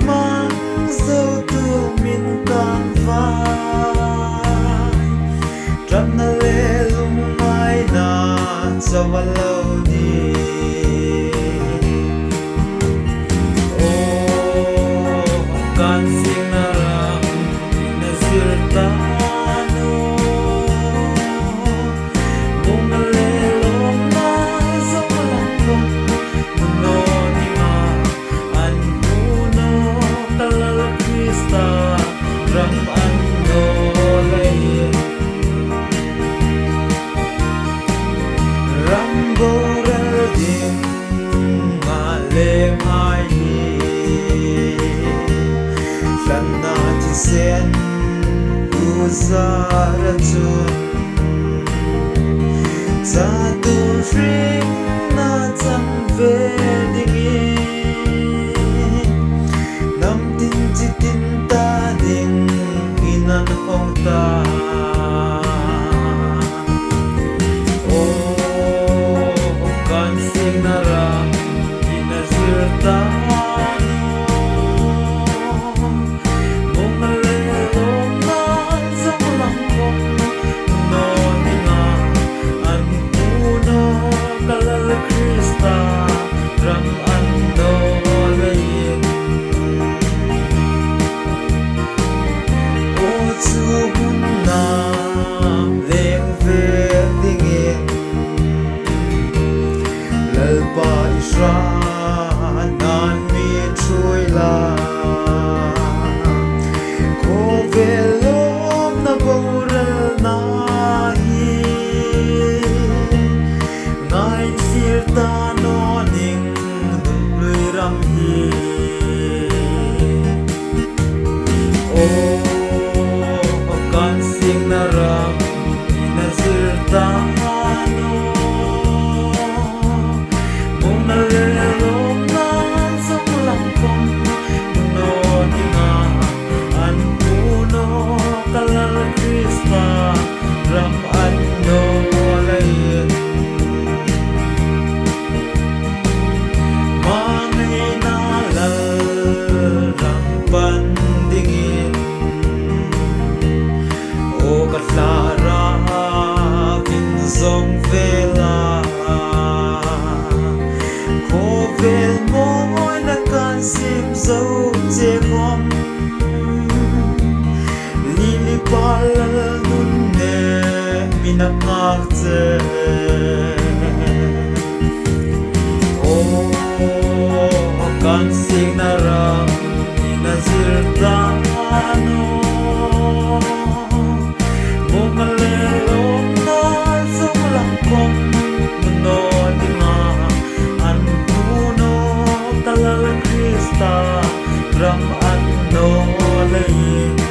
mang dấu tu min tan vai trăng na lê lung mai na cho vào lâu đi ô can sing na rang na sir ta sen uzara chun za tu ring na chang ve dingi nam tin chi tin ta ding inan hong ta o kan sing na ra ina sir ta nan mi trôi la cô về lom na bầu ra na hi ngai sir ta no ning dum lui ram hi o kan sing na ram na sir ta dòng về là khô về môi là can sim dấu che gom lili pala nun ne minak ngarte o can sing na ram ina zirta no ram an no lay